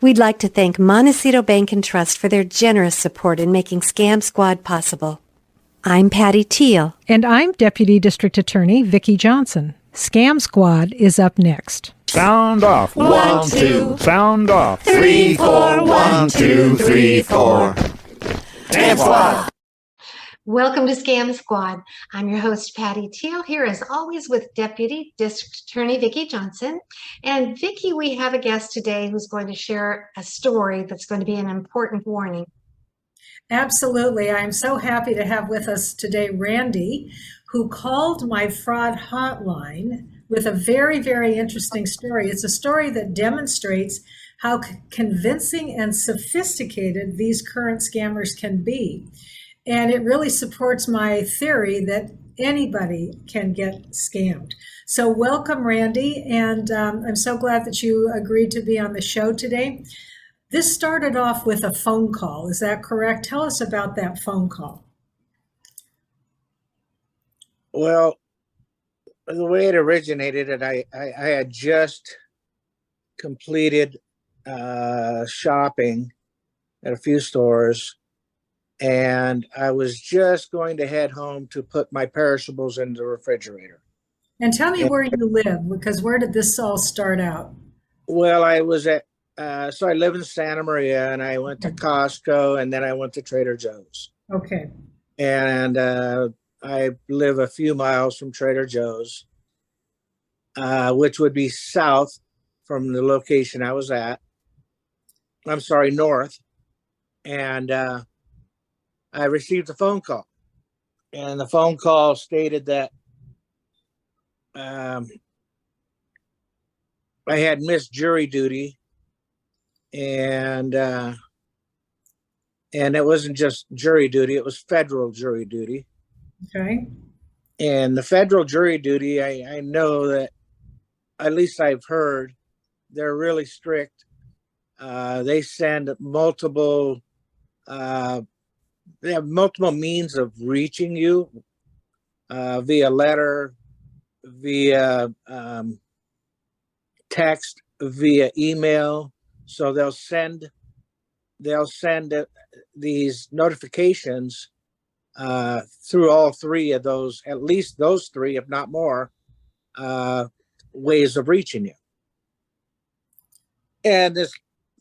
We'd like to thank Montecito Bank and Trust for their generous support in making Scam Squad possible. I'm Patty Teal. And I'm Deputy District Attorney Vicki Johnson. Scam Squad is up next. Sound off. 1, 2. Sound off. 3, 4. 1, 2, 3, 4. Scam Squad. Welcome to Scam Squad. I'm your host, Patty Teal, here as always with Deputy District Attorney Vicki Johnson. And Vicki, we have a guest today who's going to share a story that's going to be an important warning. Absolutely. I'm so happy to have with us today Randy, who called my fraud hotline with a very, very interesting story. It's a story that demonstrates how convincing and sophisticated these current scammers can be. And it really supports my theory that anybody can get scammed. So welcome, Randy. And I'm so glad that you agreed to be on the show today. This started off with a phone call. Is that correct? Tell us about that phone call. Well, the way it originated, and I had just completed shopping at a few stores, and I was just going to head home to put my perishables in the refrigerator. And tell me where you live, because where did this all start out? Well, I was at, so I live in Santa Maria, and I went to Costco, and then I went to Trader Joe's. Okay. And I live a few miles from Trader Joe's, which would be south from the location I was at. I'm sorry, north. And I received a phone call, and the phone call stated that I had missed jury duty, and it wasn't just jury duty, it was federal jury duty. Okay. And the federal jury duty, I know that, at least I've heard, they're really strict. They send multiple they have multiple means of reaching you, via letter, via text, via email. So they'll send these notifications through all three of those, at least those three, if not more, ways of reaching you. And this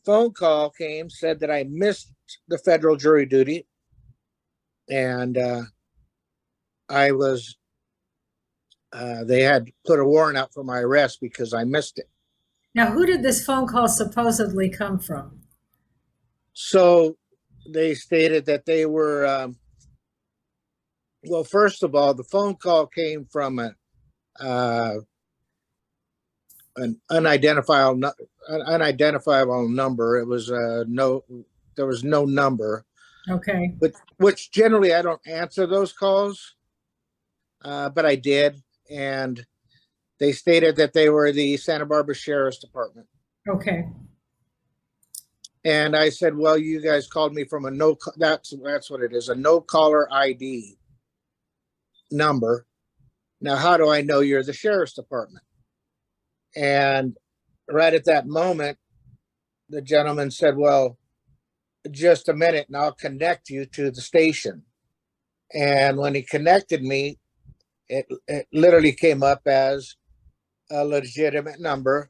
phone call came, said that I missed the federal jury duty, and I was they had put a warrant out for my arrest because I missed it. Now, who did this phone call supposedly come from? So they stated that they were well, first of all, the phone call came from an unidentifiable number. It was there was no number. Okay. But which generally I don't answer those calls, but I did, and they stated that they were the Santa Barbara Sheriff's Department. Okay. And I said, well, you guys called me from a that's what it is, a no caller ID number. Now, how do I know you're the Sheriff's Department? And right at that moment, the gentleman said, well, just a minute and I'll connect you to the station. And when he connected me, it literally came up as a legitimate number.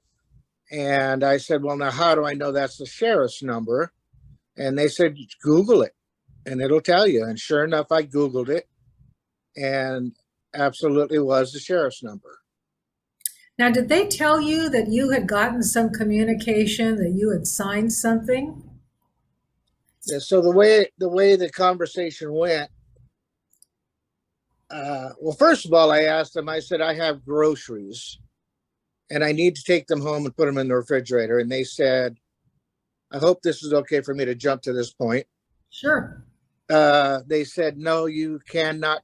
And I said, well, now how do I know that's the sheriff's number? And they said, Google it and it'll tell you. And sure enough, I Googled it, and absolutely was the sheriff's number. Now, did they tell you that you had gotten some communication, that you had signed something? Yeah, so the way the conversation went, well, first of all, I asked them, I said, I have groceries and I need to take them home and put them in the refrigerator. And they said, I hope this is okay for me to jump to this point. Sure. They said, no, you cannot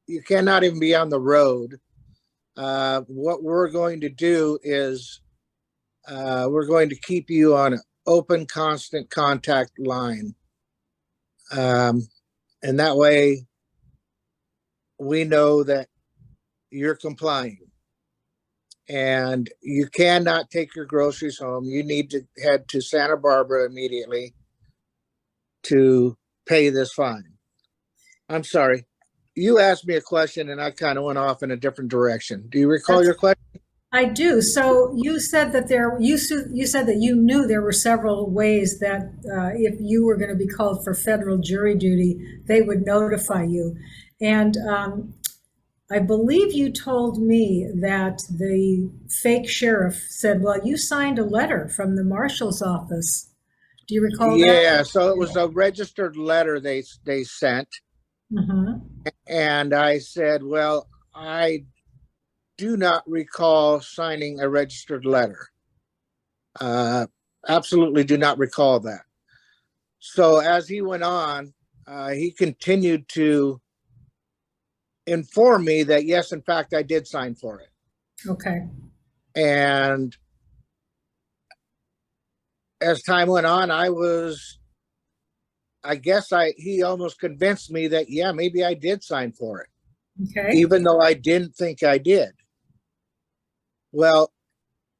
even be on the road. What we're going to do is we're going to keep you on an open, constant contact line. And that way we know that you're complying. and you cannot take your groceries home. You need to head to Santa Barbara immediately to pay this fine. I'm sorry. You asked me a question and I kind of went off in a different direction. Do you recall your question? I do. So you said that you said that you knew there were several ways that if you were going to be called for federal jury duty, they would notify you. And I believe you told me that the fake sheriff said, "Well, you signed a letter from the marshal's office." Do you recall that? Yeah, so it was a registered letter they sent, Mm-hmm. and I said, "Well, I do not recall signing a registered letter. Uh, Absolutely do not recall that." So as he went on, he continued to inform me that yes, in fact, I did sign for it. Okay. And as time went on, he almost convinced me that, yeah, maybe I did sign for it, Okay. even though I didn't think I did. Well,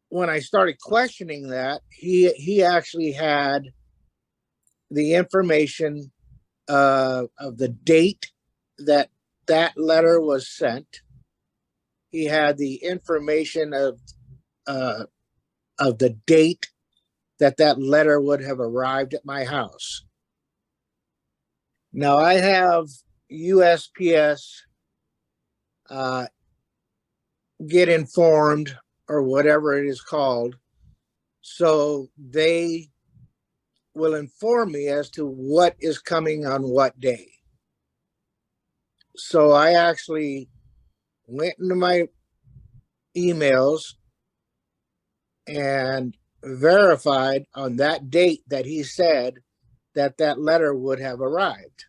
when I started questioning that, he actually had the information of the date that letter was sent. He had the information of the date that letter would have arrived at my house. Now I have USPS get informed, or whatever it is called, so they will inform me as to what is coming on what day. So I actually went into my emails and verified on that date that he said that letter would have arrived.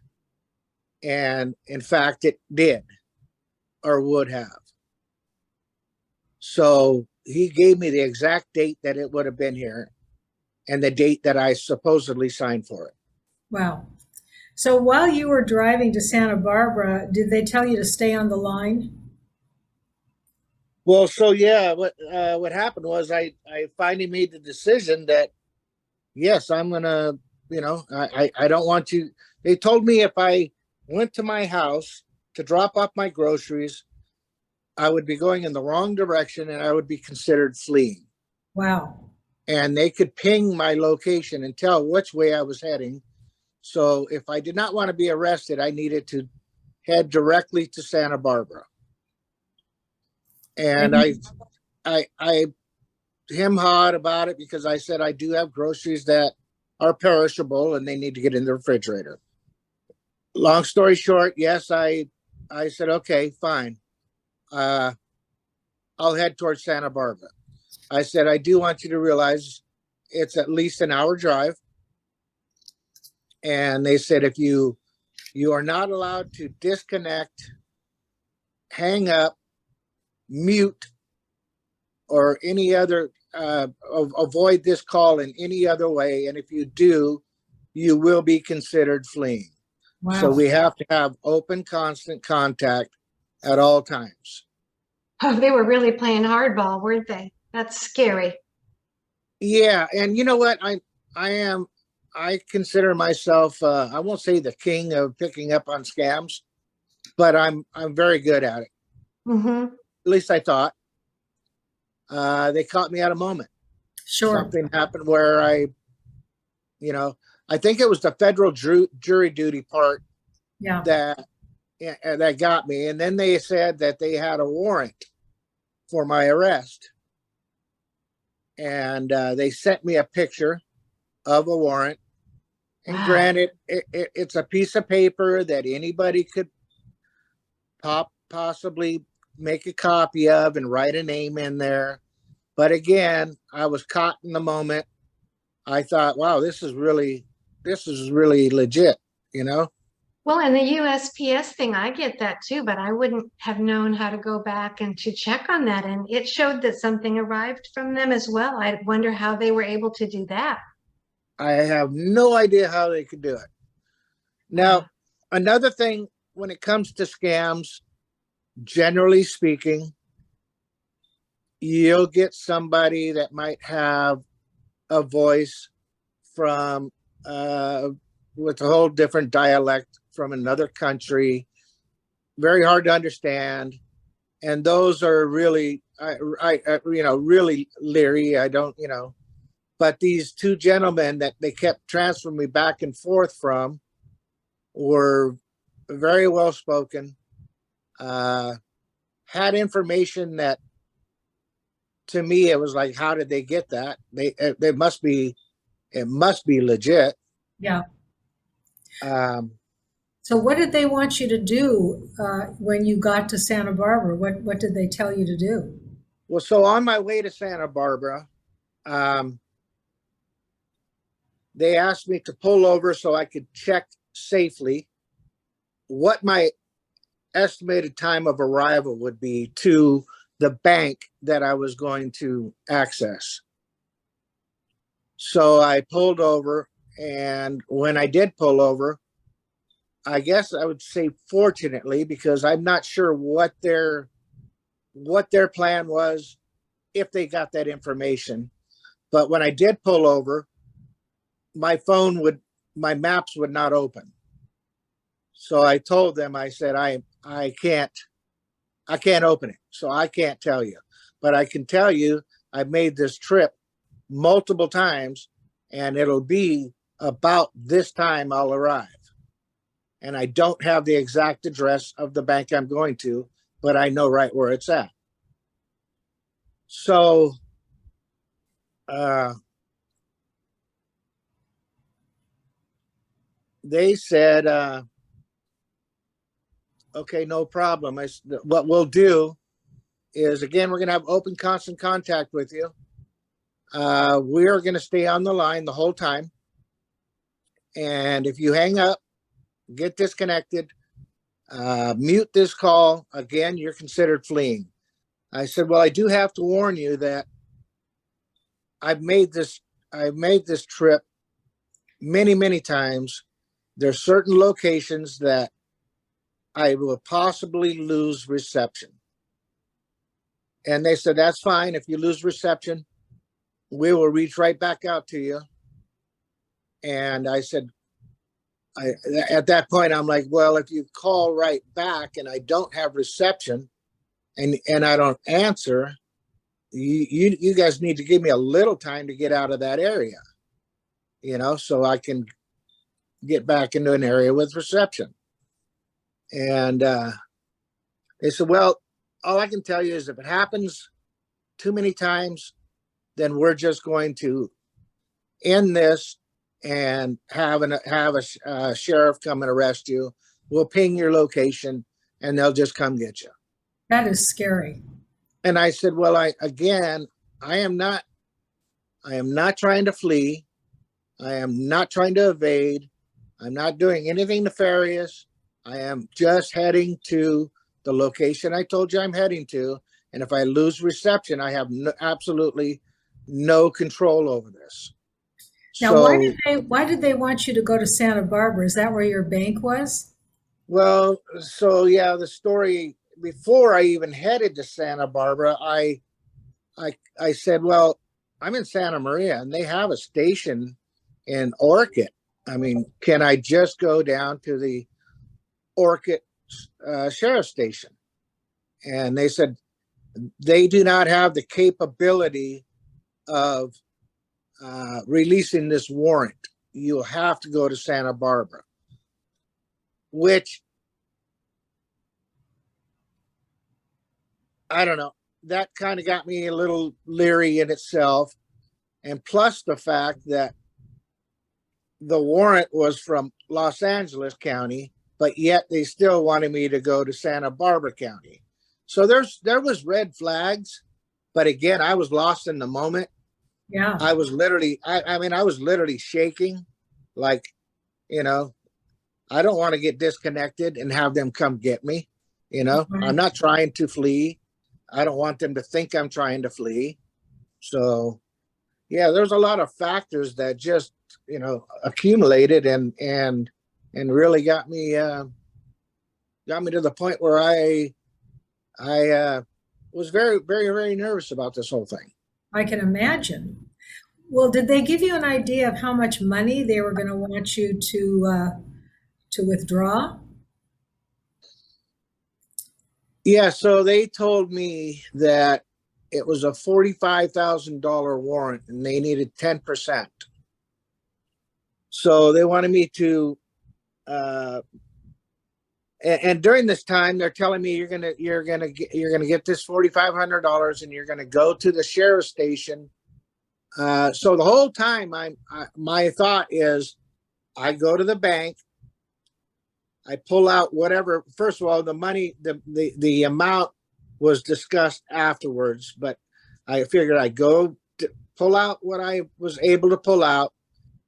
And in fact, it did, or would have. So he gave me the exact date that it would have been here and the date that I supposedly signed for it. Wow. So while you were driving to Santa Barbara, did they tell you to stay on the line? Well, so yeah, what happened was I finally made the decision that yes, I'm gonna, I don't want you. They told me if I went to my house to drop off my groceries, I would be going in the wrong direction and I would be considered fleeing. Wow. And they could ping my location and tell which way I was heading. So if I did not want to be arrested, I needed to head directly to Santa Barbara. And I him-hawed about it because I said I do have groceries that are perishable and they need to get in the refrigerator. Long story short, yes, I said, okay, fine. I'll head towards Santa Barbara. I said, I do want you to realize it's at least an hour drive. And they said, if you are not allowed to disconnect, hang up, mute, or any other, avoid this call in any other way. And if you do, you will be considered fleeing. Wow. So we have to have open, constant contact at all times. Oh, they were really playing hardball, weren't they? That's scary. Yeah. And you know what? I consider myself, I won't say the king of picking up on scams, but I'm very good at it. Mm-hmm. At least I thought. They caught me at a moment. Sure. Something happened where I think it was the federal jury duty part Yeah. that got me. And then they said that they had a warrant for my arrest. And they sent me a picture of a warrant. And granted, it's a piece of paper that anybody could possibly make a copy of and write a name in there. But again, I was caught in the moment. I thought, wow, this is really legit, Well, and the USPS thing, I get that too, but I wouldn't have known how to go back and to check on that. And it showed that something arrived from them as well. I wonder how they were able to do that. I have no idea how they could do it. Now, another thing when it comes to scams, generally speaking, you'll get somebody that might have a voice from with a whole different dialect from another country, very hard to understand. And those are really, really leery. I don't, but these two gentlemen that they kept transferring me back and forth from were very well spoken, had information that, to me, it was like, how did they get that? It must be legit. Yeah. Um, So what did they want you to do when you got to Santa Barbara? What did they tell you to do? well, so on my way to Santa Barbara, they asked me to pull over so I could check safely what my estimated time of arrival would be to the bank that I was going to access. So I pulled over, and when I did pull over, I guess I would say fortunately, because I'm not sure what their plan was, if they got that information. But when I did pull over, my maps would not open. So I told them, I said, I can't open it. So I can't tell you, but I can tell you I've made this trip multiple times, and it'll be about this time I'll arrive. And I don't have the exact address of the bank I'm going to, but I know right where it's at. So they said, okay, no problem. What we'll do is, again, we're going to have open, constant contact with you. We're going to stay on the line the whole time. And if you hang up, get disconnected, mute this call, again, you're considered fleeing. I said, well, I do have to warn you that I've made this trip many, many times. There's certain locations that I will possibly lose reception. And they said, that's fine. If you lose reception, we will reach right back out to you. And I said, at that point, I'm like, well, if you call right back and I don't have reception and I don't answer, you guys need to give me a little time to get out of that area, so I can get back into an area with reception. And they said, well, all I can tell you is if it happens too many times, then we're just going to end this and have a sheriff come and arrest you. We'll ping your location and they'll just come get you. That is scary. And I said, well, I am not trying to flee. I am not trying to evade. I'm not doing anything nefarious. I am just heading to the location I told you I'm heading to. And if I lose reception, I have absolutely no control over this. Now, So, why did they want you to go to Santa Barbara? Is that where your bank was? well, so yeah, the story, before I even headed to Santa Barbara, I said, well, I'm in Santa Maria and they have a station in Orchid. I mean, can I just go down to the Orchid sheriff station? And they said they do not have the capability of releasing this warrant. You'll have to go to Santa Barbara, which, I don't know, that kind of got me a little leery in itself. And plus the fact that the warrant was from Los Angeles County, but yet they still wanted me to go to Santa Barbara County. So there was red flags, but again, I was lost in the moment. Yeah. I was literally, I was literally shaking. Like, I don't want to get disconnected and have them come get me. Right. I'm not trying to flee. I don't want them to think I'm trying to flee. So yeah, there's a lot of factors that just, accumulated and really got me to the point where I was very, very, very nervous about this whole thing. I can imagine. Well, did they give you an idea of how much money they were going to want you to withdraw? Yeah, so they told me that it was a $45,000 warrant and they needed 10%. So they wanted me to, and during this time, they're telling me you're gonna get this $4,500 and you're gonna go to the sheriff's station. So the whole time, my thought is, I go to the bank, I pull out whatever. First of all, the money, the amount was discussed afterwards, but I figured I'd go to pull out what I was able to pull out,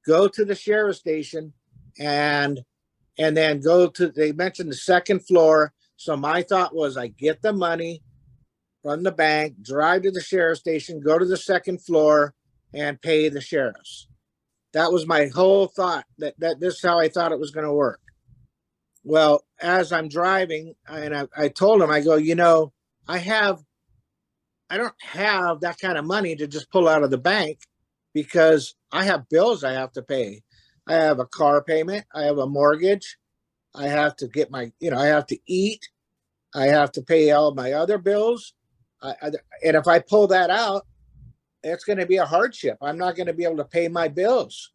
go to the sheriff's station, and then go to. They mentioned the second floor, so my thought was I get the money from the bank, drive to the sheriff's station, go to the second floor, and pay the sheriffs. That was my whole thought. That this is how I thought it was going to work. Well, as I'm driving, and I told him, I go, I don't have that kind of money to just pull out of the bank because I have bills I have to pay. I have a car payment. I have a mortgage. I have to get I have to eat. I have to pay all my other bills. And if I pull that out, it's going to be a hardship. I'm not going to be able to pay my bills.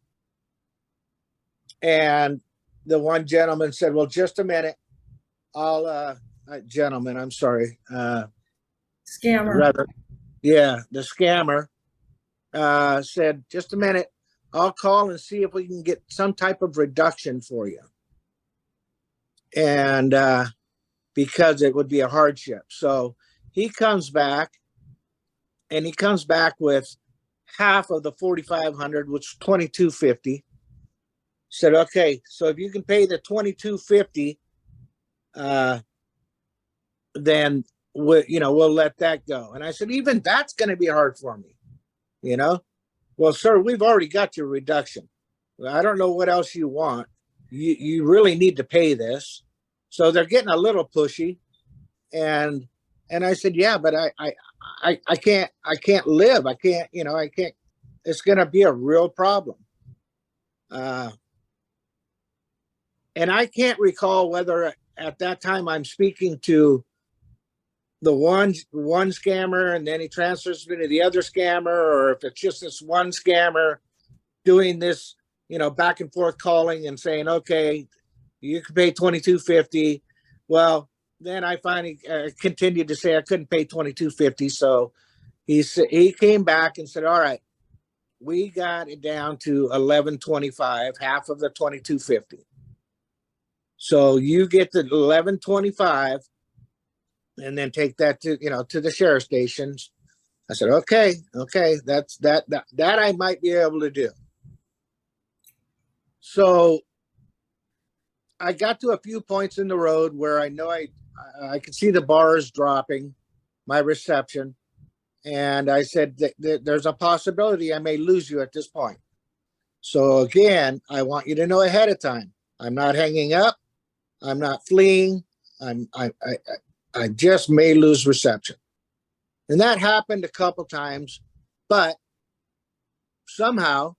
And the one gentleman said, well, just a minute. Gentleman, I'm sorry. Scammer. Rather, yeah, the scammer said, just a minute. I'll call and see if we can get some type of reduction for you. And because it would be a hardship. So he comes back with half of the 4,500, which is 2,250. Said, okay, so if you can pay the 2,250, then we'll let that go. And I said, even that's going to be hard for me, Well, sir, we've already got your reduction. I don't know what else you want. You really need to pay this. So they're getting a little pushy, and I said, yeah, but I can't live. I can't. It's going to be a real problem. And I can't recall whether at that time I'm speaking to the one scammer and then he transfers me to the other scammer, or if it's just this one scammer doing this, back and forth calling and saying, okay, you can pay 2,250. Well, then I finally continued to say I couldn't pay 2,250. So he came back and said, all right, we got it down to 1,125, half of the 2,250. So you get the 1,125 and then take that to the sheriff's stations. I said, okay, that's that I might be able to do. So I got to a few points in the road where I know I could see the bars dropping, my reception, and I said there's a possibility I may lose you at this point. So again, I want you to know ahead of time. I'm not hanging up. I'm not fleeing. I just may lose reception. And that happened a couple times, but somehow,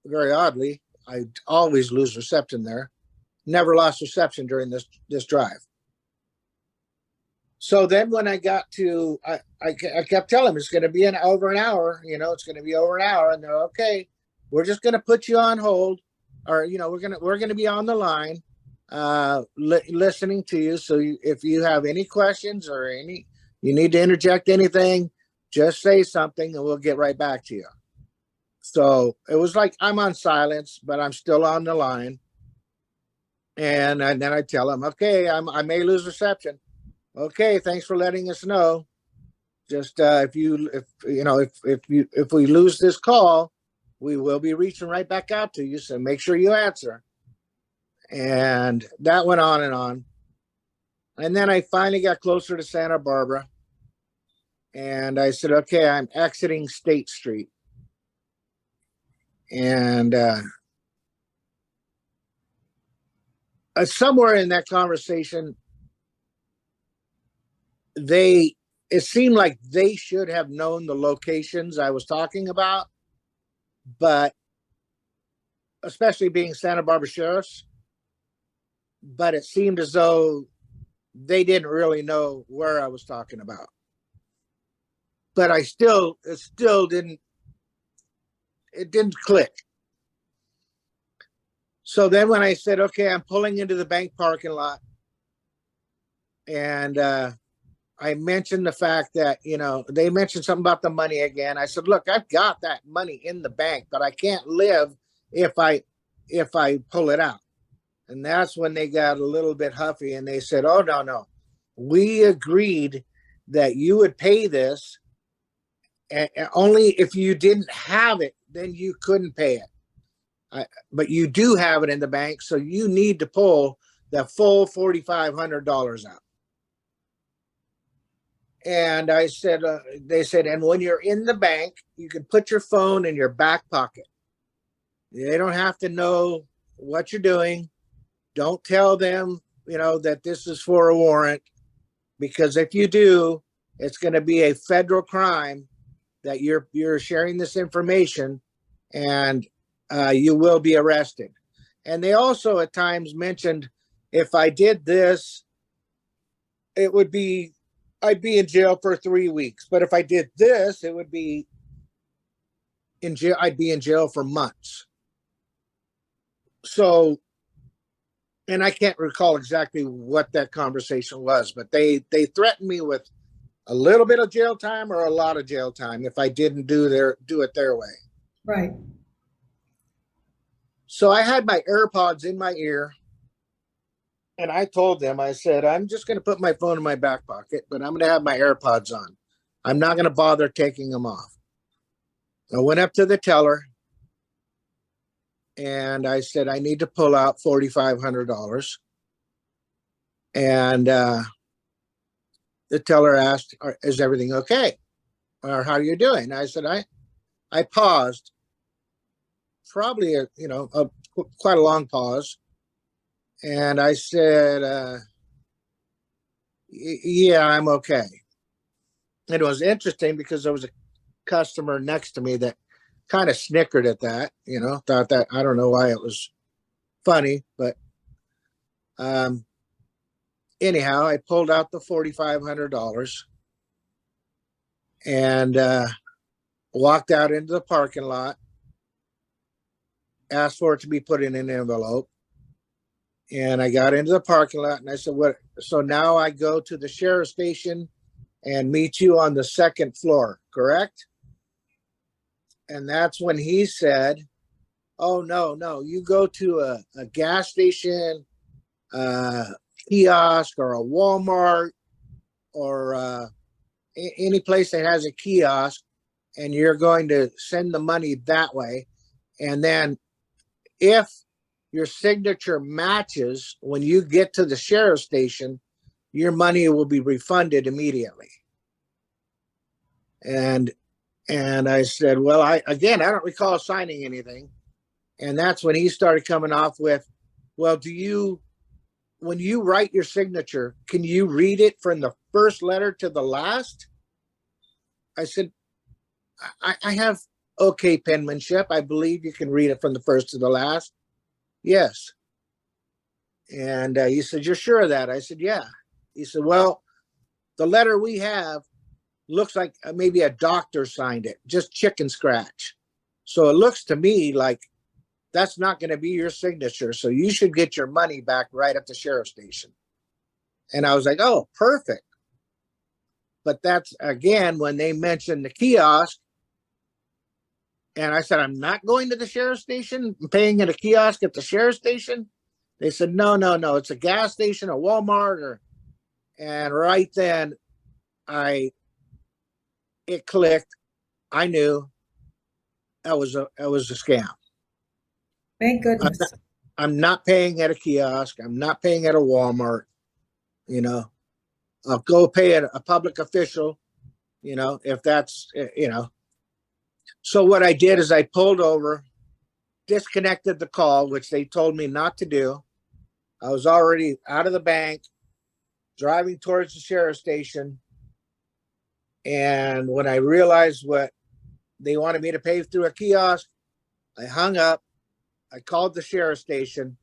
very oddly, I always lose reception there. Never lost reception during this drive. So then when I got to, I kept telling them it's going to be over an hour, it's going to be over an hour. And they're okay, we're just going to put you on hold, or, we're going to be on the line, listening to you. So if you have any questions or you need to interject anything, just say something and we'll get right back to you. So it was like I'm on silence, but I'm still on the line. And then I tell them, okay, I may lose reception. Okay, thanks for letting us know. Just if we lose this call, we will be reaching right back out to you. So make sure you answer. And that went on and on. And then I finally got closer to Santa Barbara. And I said, okay, I'm exiting State Street. And somewhere in that conversation, they it seemed like they should have known the locations I was talking about, but especially being Santa Barbara sheriffs, but it seemed as though they didn't really know where I was talking about. But it still didn't click. So then when I said, okay, I'm pulling into the bank parking lot, and I mentioned the fact that, they mentioned something about the money again. I said, look, I've got that money in the bank, but I can't live if I pull it out. And that's when they got a little bit huffy, and they said, oh, no. We agreed that you would pay this, and only if you didn't have it, then you couldn't pay it. But you do have it in the bank, so you need to pull the full $4,500 out. And I said, they said, and when you're in the bank, you can put your phone in your back pocket. They don't have to know what you're doing. Don't tell them, that this is for a warrant, because if you do, it's going to be a federal crime that you're sharing this information, and you will be arrested. And they also at times mentioned, if I did this, I'd be in jail for 3 weeks. But if I did this, it would be in jail. I'd be in jail for months. So, and I can't recall exactly what that conversation was, but they threatened me with a little bit of jail time or a lot of jail time if I didn't do it their way. Right. So I had my AirPods in my ear, and I told them, I said, I'm just going to put my phone in my back pocket, but I'm going to have my AirPods on. I'm not going to bother taking them off. I went up to the teller, and I said, I need to pull out $4,500. And the teller asked, is everything okay? Or how are you doing? I said, I paused, probably quite a long pause. And I said, yeah, I'm okay. And it was interesting because there was a customer next to me that kind of snickered at that, thought that, I don't know why it was funny, but anyhow, I pulled out the $4,500 and walked out into the parking lot, asked for it to be put in an envelope. And I got into the parking lot, and I said, what? So now I go to the sheriff's station and meet you on the second floor, correct? And that's when he said, oh, no, you go to a gas station, kiosk, or a Walmart, or any place that has a kiosk, and you're going to send the money that way. And then if your signature matches when you get to the sheriff's station, your money will be refunded immediately. And I said, well, I don't recall signing anything. And that's when he started coming off with, well, when you write your signature, can you read it from the first letter to the last? I said, I have okay penmanship. I believe you can read it from the first to the last. Yes. And he said, you're sure of that? I said, yeah. He said, well, the letter we have looks like maybe a doctor signed it, just chicken scratch. So it looks to me like that's not going to be your signature. So you should get your money back right at the sheriff's station. And I was like, oh, perfect. But that's, again, when they mentioned the kiosk, and I said, I'm not going to the sheriff's station, I'm paying at a kiosk at the sheriff's station. They said, no, it's a gas station, a Walmart, and right then it clicked. I knew that was a scam. Thank goodness. I'm not paying at a kiosk. I'm not paying at a Walmart. I'll go pay at a public official, if that's, So what I did is I pulled over, disconnected the call, which they told me not to do. I was already out of the bank, driving towards the sheriff's station. And when I realized what they wanted me to pay through a kiosk, I hung up. I called the sheriff's station,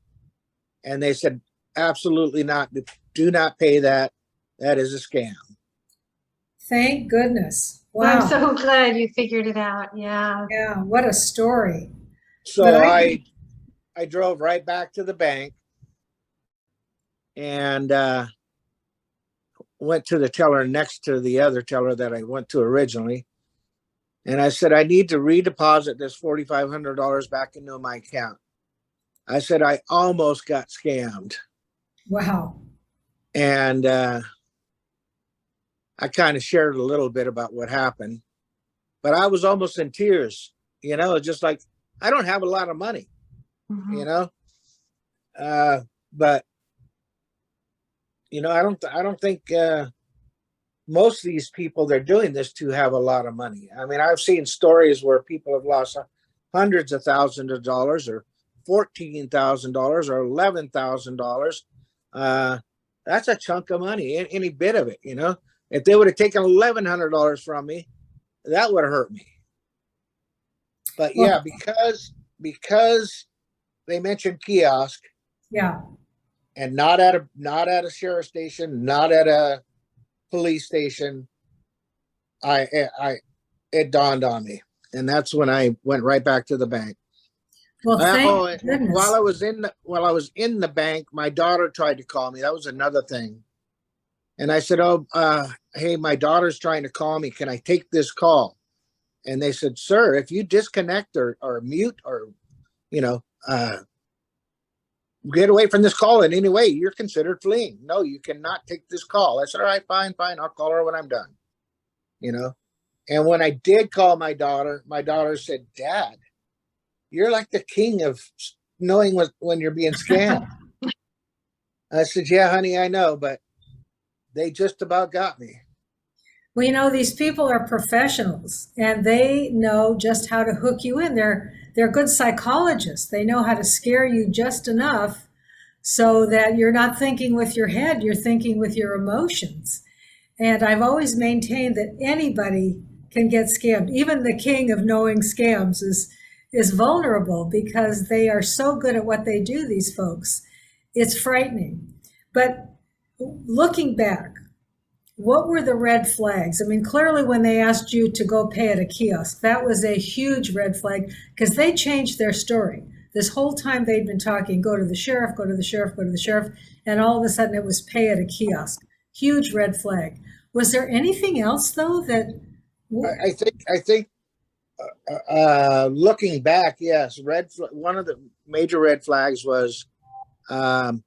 and they said, absolutely not. Do not pay that. That is a scam. Thank goodness. Well, I'm Wow. so glad you figured it out. Yeah. Yeah, what a story. So But I drove right back to the bank and went to the teller next to the other teller that I went to originally. And I said, I need to redeposit this $4,500 back into my account. I said, I almost got scammed. wow. And I kind of shared a little bit about what happened, but I was almost in tears, just like, I don't have a lot of money, Mhm. But I don't think most of these people they're doing this to have a lot of money. I mean, I've seen stories where people have lost hundreds of thousands of dollars, or $14,000, or $11,000. That's a chunk of money, any bit of it. If they would have taken $1,100 from me, that would have hurt me. But yeah, because they mentioned kiosk, Yeah. and not at a sheriff station, not at a police station, it dawned on me, and that's when I went right back to the bank. Well, thank goodness. While I was in the bank, my daughter tried to call me. That was another thing, and I said, "Oh, hey, my daughter's trying to call me. Can I take this call?" And they said, "Sir, if you disconnect or mute or get away from this call in any way, you're considered fleeing. No, you cannot take this call." I said, "All right, fine. I'll call her when I'm done." And when I did call my daughter said, "Dad, you're like the king of knowing when you're being scammed." I said, "Yeah, honey, I know, but they just about got me." Well, these people are professionals and they know just how to hook you in. They're good psychologists. They know how to scare you just enough so that you're not thinking with your head, you're thinking with your emotions. And I've always maintained that anybody can get scammed. Even the king of knowing scams is vulnerable because they are so good at what they do, these folks. It's frightening. But looking back, what were the red flags? I mean, clearly when they asked you to go pay at a kiosk, that was a huge red flag because they changed their story. This whole time they'd been talking, go to the sheriff, go to the sheriff, go to the sheriff, and all of a sudden it was pay at a kiosk. Huge red flag. Was there anything else though that I think looking back, yes, one of the major red flags was you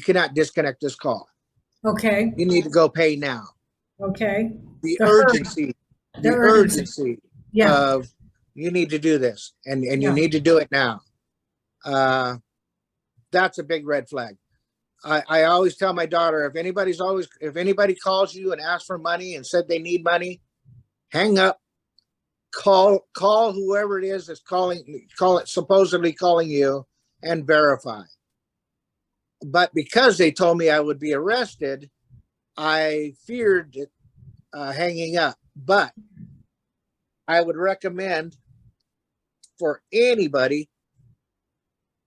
cannot disconnect this call. Okay. You need to go pay now. Okay. The hurry. urgency Yeah. of you need to do this, and Yeah. you need to do it now. That's a big red flag. I always tell my daughter, if anybody calls you and asks for money and said they need money, hang up, call whoever it is that's supposedly calling you, and verify. But because they told me I would be arrested, I feared hanging up. But I would recommend for anybody,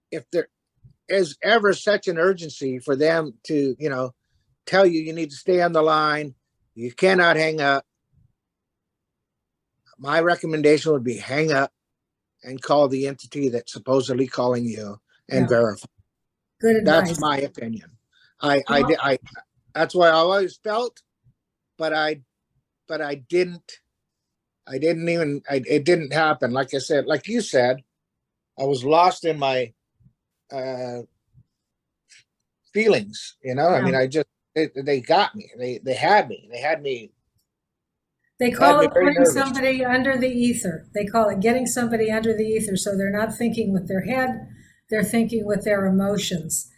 if there is ever such an urgency, for them to, tell you need to stay on the line, you cannot hang up. My recommendation would be hang up and call the entity that's supposedly calling you and verify. Good advice. That's my opinion. I that's what I always felt, but it didn't happen. Like I said, like you said, I was lost in my feelings. I mean, they got me. They had me. They call it very putting nervous. somebody under the ether. They call it getting somebody under the ether. So they're not thinking with their head, they're thinking with their emotions.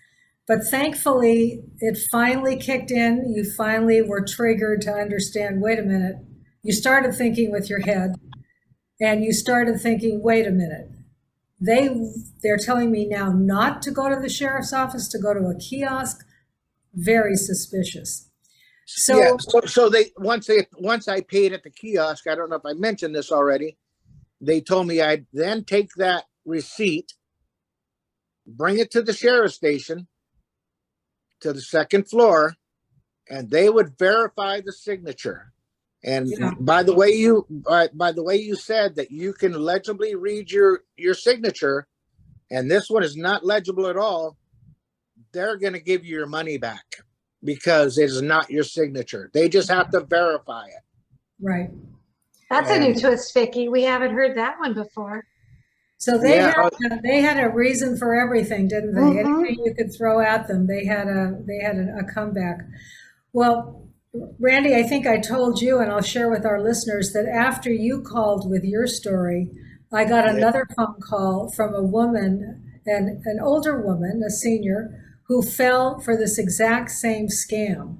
But thankfully, it finally kicked in. You finally were triggered to understand, wait a minute. You started thinking with your head and you started thinking, wait a minute. They're telling me now not to go to the sheriff's office, to go to a kiosk. Very suspicious. So, So once I paid at the kiosk, I don't know if I mentioned this already, they told me I'd then take that receipt, bring it to the sheriff's station, to the second floor, and they would verify the signature. And yeah, by the way you said that you can legibly read your signature, and this one is not legible at all, they're going to give you your money back because it is not your signature. They just have to verify it. right. That's a new twist, Vicki. We haven't heard that one before. So they had a reason for everything, didn't they? Mhm. Anything you could throw at them, they had a comeback. Well, Randy, I think I told you, and I'll share with our listeners, that after you called with your story, I got another phone call from a woman, an older woman, a senior, who fell for this exact same scam.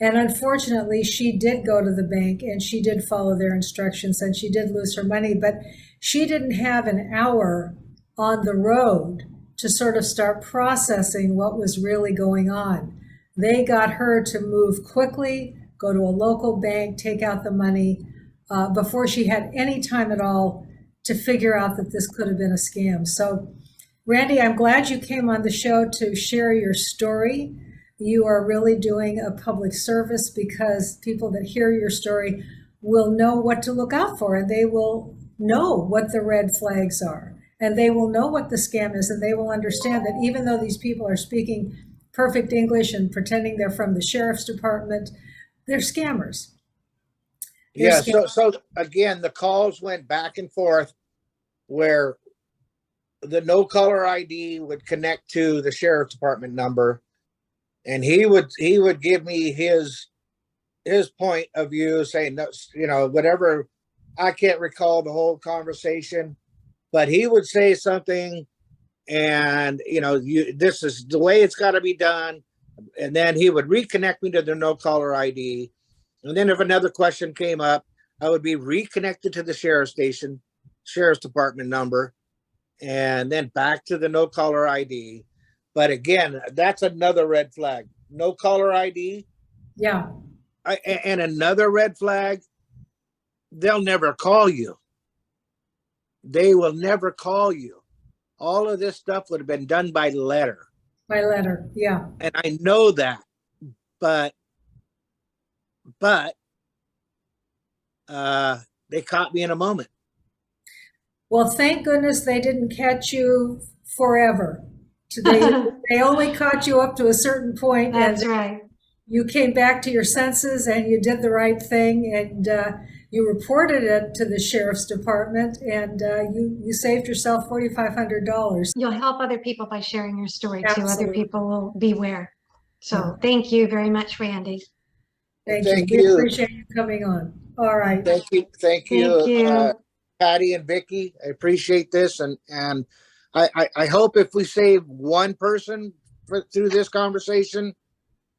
And unfortunately, she did go to the bank and she did follow their instructions and she did lose her money, but she didn't have an hour on the road to sort of start processing what was really going on. They got her to move quickly, go to a local bank, take out the money before she had any time at all to figure out that this could have been a scam. So, Randy, I'm glad you came on the show to share your story. You are really doing a public service because people that hear your story will know what to look out for, and they will know what the red flags are, and they will know what the scam is, and they will understand that even though these people are speaking perfect English and pretending they're from the sheriff's department, they're scammers. Yeah. So again, the calls went back and forth where the no caller ID would connect to the sheriff's department number, and he would give me his point of view, saying, whatever. I can't recall the whole conversation, but he would say something, and this is the way it's got to be done, and then he would reconnect me to the no caller ID, and then if another question came up, I would be reconnected to the sheriff's department number, and then back to the no caller ID. But again, that's another red flag. No caller ID. Yeah. And another red flag, they'll never call you. They will never call you. All of this stuff would have been done by letter. By letter, yeah. And I know that, but they caught me in a moment. Well, thank goodness they didn't catch you forever. They only caught you up to a certain point. That's and right. You came back to your senses and you did the right thing, and you reported it to the sheriff's department, and you saved yourself $4,500. You'll help other people by sharing your story too. Absolutely. Other people will beware. So thank you very much, Randy. Thank you. We appreciate you coming on. All right. Thank you. Thank you. Patty and Vicki. I appreciate this, and I hope if we save one person through this conversation,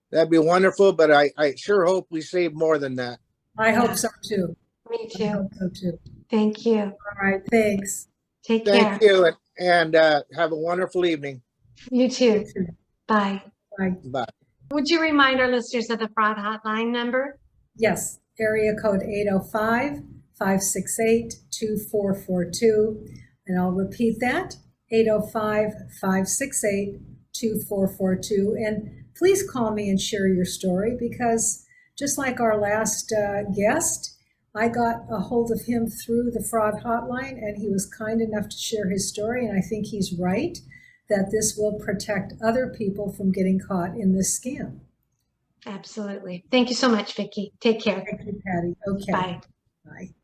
that'd be wonderful. But I sure hope we save more than that. I hope so too. Me I too. hope so too. Thank you. All right. Thanks. Take care. Thank you, and have a wonderful evening. You too. Bye. Bye. Bye. Would you remind our listeners of the fraud hotline number? Yes. Area code 805-568-2442. And I'll repeat that, 805-568-2442. And please call me and share your story, because just like our last guest, I got a hold of him through the fraud hotline, and he was kind enough to share his story. And I think he's right that this will protect other people from getting caught in this scam. Absolutely. Thank you so much, Vicki. Take care. Thank you, Patty. Okay. Bye. Bye.